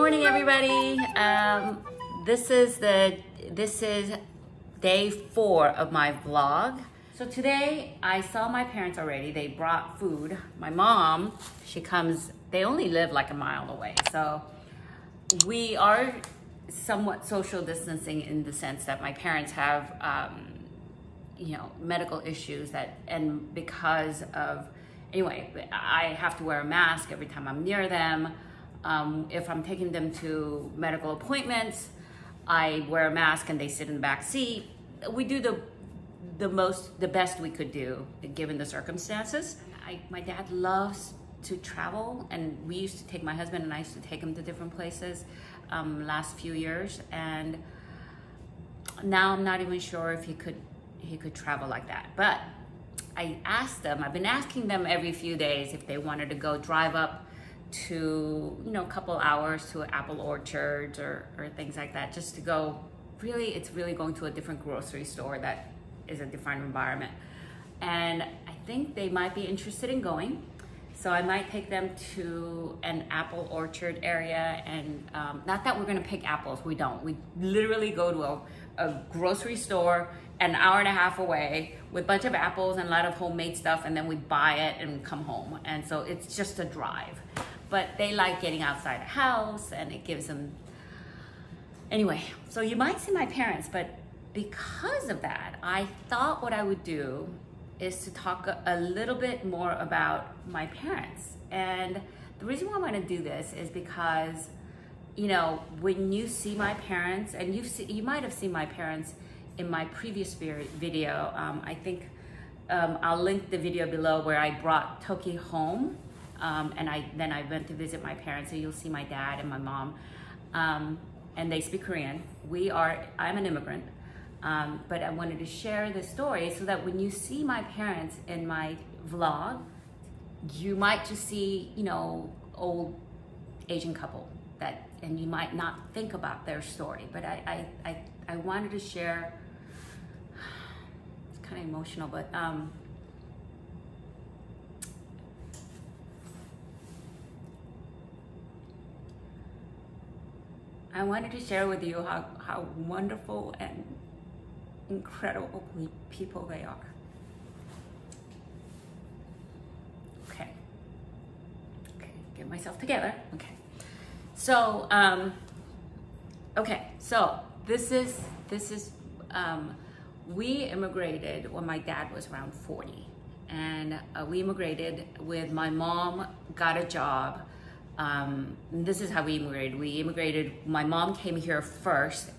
morning, everybody. This is day 4 of my vlog. So today I saw my parents already. They brought food. My mom, they only live like a mile away. So we are somewhat social distancing in the sense that my parents have, medical issues and because of, anyway, I have to wear a mask every time I'm near them. If I'm taking them to medical appointments, I wear a mask and they sit in the back seat. We do the best we could do given the circumstances. My dad loves to travel, and we used to take, my husband and I used to take him to different places last few years, and now I'm not even sure if he could travel like that. But I asked them, I've been asking them every few days if they wanted to go drive up to, a couple hours to an apple orchard or things like that, just to go, it's really going to a different grocery store that is a different environment. And I think they might be interested in going. So I might take them to an apple orchard area, and not that we're gonna pick apples, we don't. We literally go to a grocery store an hour and a half away with a bunch of apples and a lot of homemade stuff, and then we buy it and come home. And so it's just a drive. But they like getting outside the house, and it gives them, anyway. So you might see my parents, but because of that, I thought what I would do is to talk a little bit more about my parents. And the reason why I want to do this is because, when you see my parents, and you might have seen my parents in my previous video. I think I'll link the video below where I brought Toki home, and then I went to visit my parents. So you'll see my dad and my mom, and they speak Korean. I'm an immigrant. But I wanted to share this story so that when you see my parents in my vlog, you might just see, old Asian couple and you might not think about their story. But I wanted to share, it's kind of emotional, but I wanted to share with you how wonderful and incredible people they are. Okay, get myself together. Okay, so this is we immigrated when my dad was around 40, and we immigrated with my mom got a job. This is how we immigrated. My mom came here first.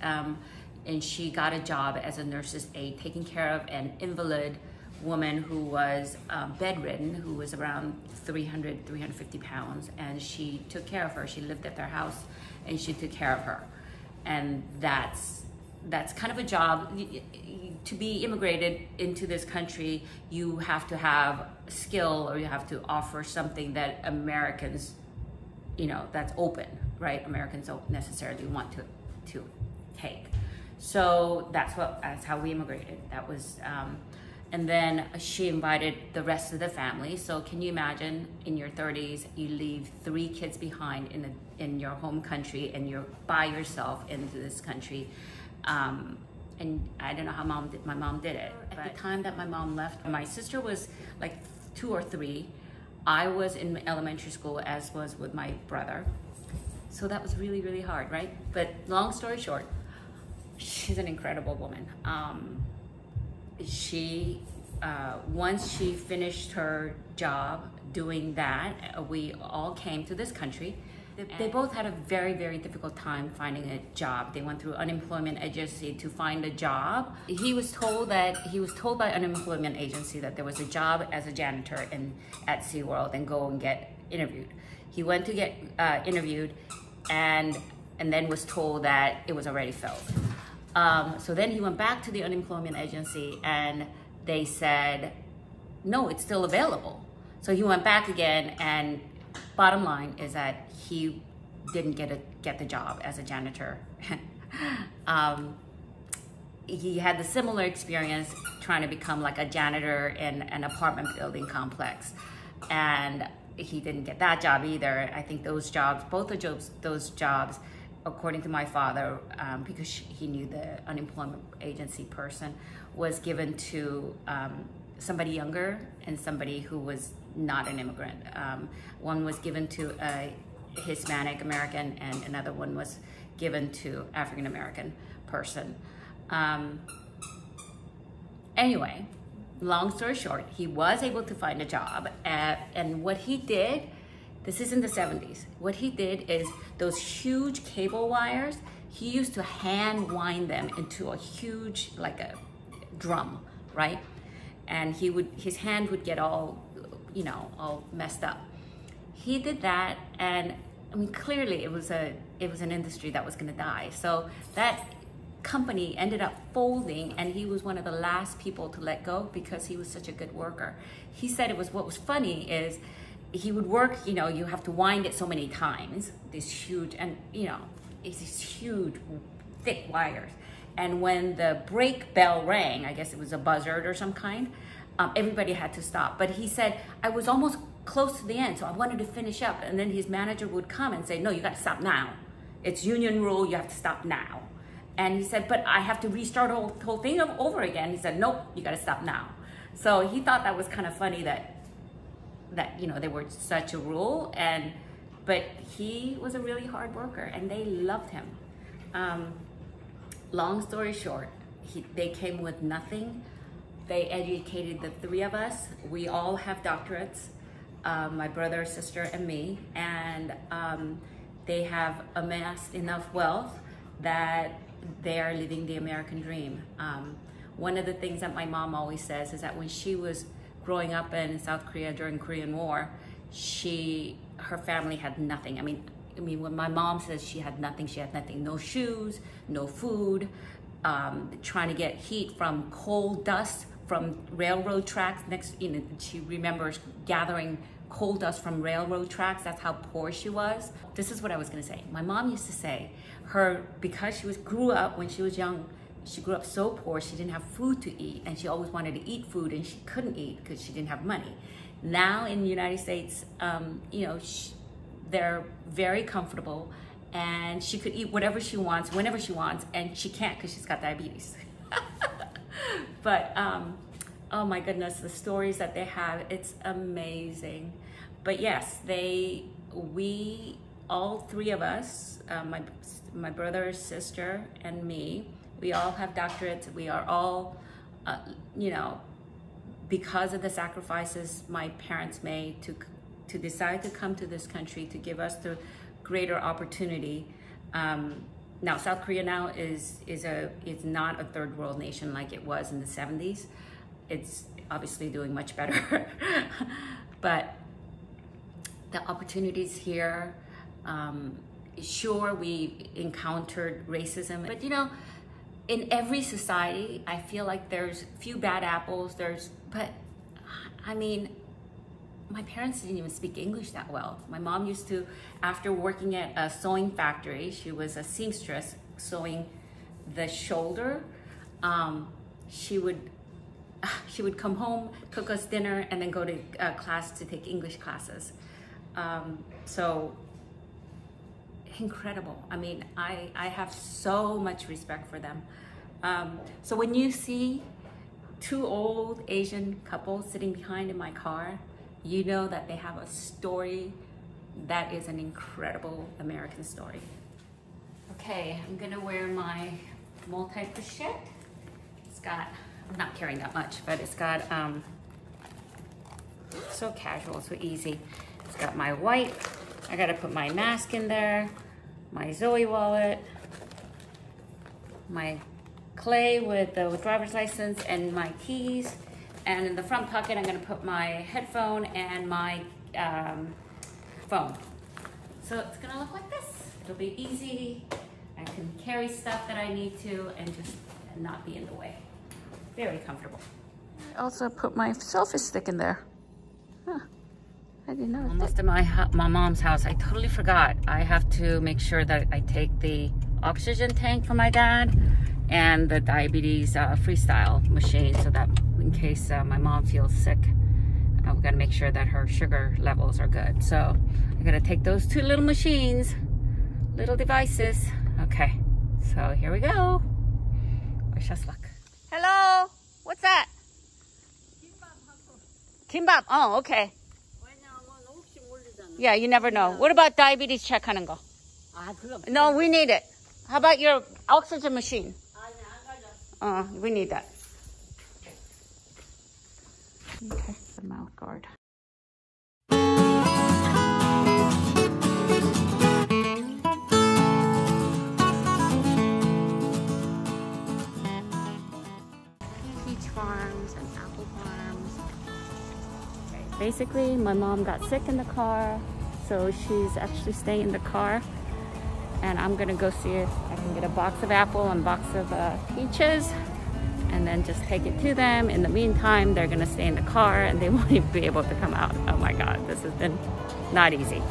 And she got a job as a nurse's aide, taking care of an invalid woman who was bedridden, who was around 350 pounds, and she took care of her. She lived at their house, and she took care of her. And that's kind of a job. To be immigrated into this country, you have to have skill, or you have to offer something that Americans, that's open, right? Americans don't necessarily want to take. So that's how we immigrated. That was, and then she invited the rest of the family. So can you imagine, in your 30s, you leave 3 kids behind in your home country, and you're by yourself into this country. And I don't know how my mom did it. At the time that my mom left, my sister was like 2 or 3. I was in elementary school, as was with my brother. So that was really, really hard, right? But long story short, she's an incredible woman. Once she finished her job doing that, we all came to this country. They both had a very, very difficult time finding a job. They went through unemployment agency to find a job. He was told by unemployment agency that there was a job as a janitor at SeaWorld, and go and get interviewed. He went to get interviewed, and then was told that it was already filled. So then he went back to the unemployment agency, and they said, no, it's still available. So he went back again, and bottom line is that he didn't get the job as a janitor. He had the similar experience trying to become like a janitor in an apartment building complex. and he didn't get that job either. I think those jobs, those jobs, according to my father, because he knew the unemployment agency person, was given to somebody younger and somebody who was not an immigrant. One was given to a Hispanic American, and another one was given to African American person. Anyway, long story short, he was able to find a job, and what he did, this is in the 70s, what he did is those huge cable wires, he used to hand wind them into a huge, like a drum, right? And his hand would get all, all messed up. He did that, and I mean, clearly it was an industry that was gonna die. So that company ended up folding, and he was one of the last people to let go because he was such a good worker. He said what was funny is he would work, you have to wind it so many times, these huge, and it's these huge, thick wires. And when the brake bell rang, I guess it was a buzzard or some kind, everybody had to stop. But he said, I was almost close to the end, so I wanted to finish up. And then his manager would come and say, no, you got to stop now. It's union rule, you have to stop now. And he said, but I have to restart the whole thing over again. He said, nope, you got to stop now. So he thought that was kind of funny that they were such a rule, but he was a really hard worker, and they loved him. Long story short, they came with nothing. They educated the three of us. We all have doctorates, my brother, sister, and me, and they have amassed enough wealth that they are living the American dream. One of the things that my mom always says is that when she was growing up in South Korea during Korean War, her family had nothing. I mean, when my mom says she had nothing, no shoes, no food, trying to get heat from coal dust from railroad tracks. She remembers gathering coal dust from railroad tracks. That's how poor she was. This is what I was gonna say. My mom used to say, because she grew up when she was young, she grew up so poor, she didn't have food to eat, and she always wanted to eat food, and she couldn't eat because she didn't have money. Now in the United States, they're very comfortable, and she could eat whatever she wants, whenever she wants, and she can't because she's got diabetes. But, oh my goodness, the stories that they have, it's amazing. But yes, all three of us, my brother, sister, and me, we all have doctorates. We are all, because of the sacrifices my parents made to decide to come to this country to give us the greater opportunity. Now, South Korea now is not a third world nation like it was in the 70s. It's obviously doing much better, but the opportunities here, sure, we encountered racism, but in every society, I feel like there's few bad apples, but I mean, my parents didn't even speak English that well. My mom used to, after working at a sewing factory, she was a seamstress sewing the shoulder, she would come home, cook us dinner, and then go to class to take English classes. So incredible. I mean, I have so much respect for them. So when you see two old Asian couples sitting behind in my car, you know that they have a story that is an incredible American story. Okay, I'm gonna wear my multi-pochette. It's got, I'm not carrying that much, but it's got, so casual, so easy. It's got my white, I gotta put my mask in there, my Zoe wallet, my clay with the driver's license and my keys, and in the front pocket I'm gonna put my headphone and my phone. So it's gonna look like this. It'll be easy. I can carry stuff that I need to and just not be in the way. Very comfortable. I also put my selfie stick in there. Huh. I didn't know. Almost at my mom's house. I totally forgot. I have to make sure that I take the oxygen tank for my dad and the diabetes freestyle machine so that in case my mom feels sick, we're gotta make sure that her sugar levels are good. So I gotta take those two little machines, little devices. Okay, so here we go. Wish us luck. Hello, what's that? Kimbap. Oh, okay. Yeah, you never know. What about diabetes check 하는 거? No, we need it. How about your oxygen machine? We need that. Okay, the mouth guard. Peach farms and apple farms. Okay, basically, my mom got sick in the car, so she's actually staying in the car. And I'm gonna go see if I can get a box of apple and box of peaches, and then just take it to them. In the meantime, they're gonna stay in the car and they won't even be able to come out. Oh my God, this has been not easy.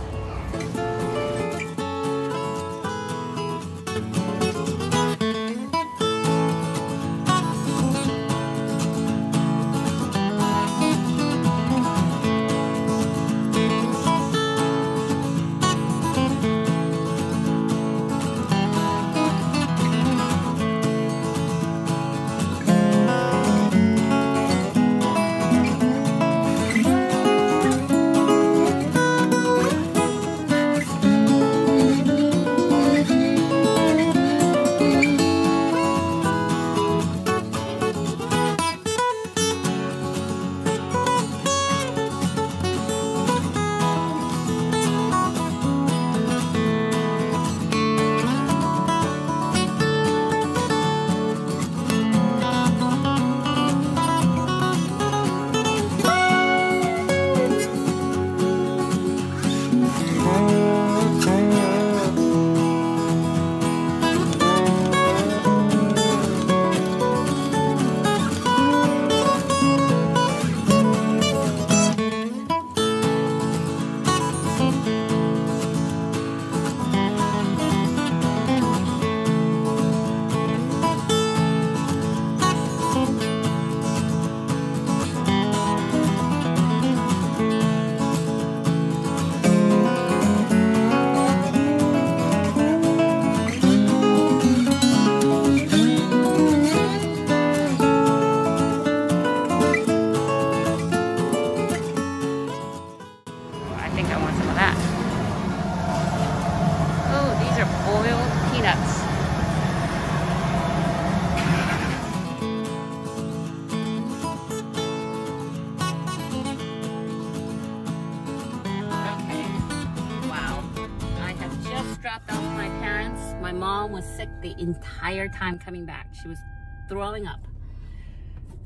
My mom was sick the entire time coming back. She was throwing up.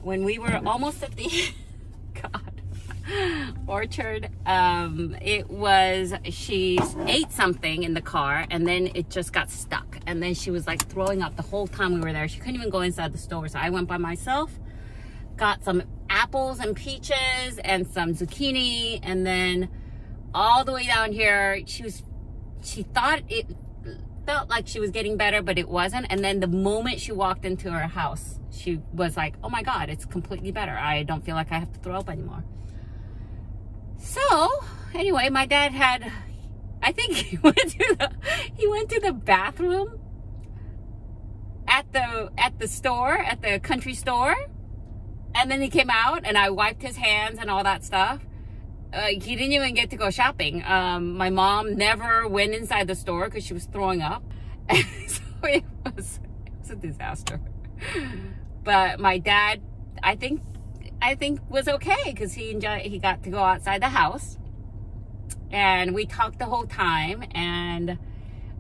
When we were almost at the orchard, she ate something in the car and then it just got stuck. And then she was like throwing up the whole time we were there. She couldn't even go inside the store. So I went by myself, got some apples and peaches and some zucchini. And then all the way down here, she thought it felt like she was getting better, but it wasn't. And then the moment she walked into her house, she was like, oh my God, it's completely better. I don't feel like I have to throw up anymore. So anyway, my dad had, I think he went to the bathroom at the store, at the country store. And then he came out and I wiped his hands and all that stuff. He didn't even get to go shopping. My mom never went inside the store because she was throwing up. And so it was a disaster. But my dad, I think was okay because he got to go outside the house. And we talked the whole time. And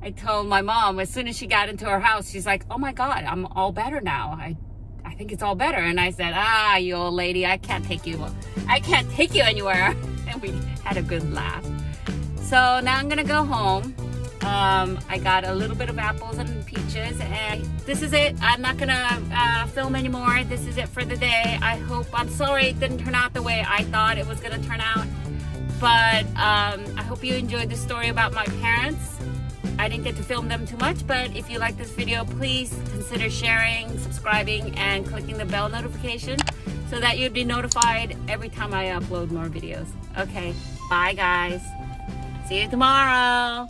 I told my mom, as soon as she got into her house, she's like, oh my God, I'm all better now. I think it's all better. And I said, you old lady, I can't take you anywhere. And we had a good laugh. So now I'm gonna go home. I got a little bit of apples and peaches, and this is it. I'm not gonna film anymore. This is it for the day. I'm sorry it didn't turn out the way I thought it was gonna turn out, but I hope you enjoyed the story about my parents. I didn't get to film them too much, but if you like this video, please consider sharing, subscribing, and clicking the bell notification so that you'd be notified every time I upload more videos. Okay, bye guys. See you tomorrow.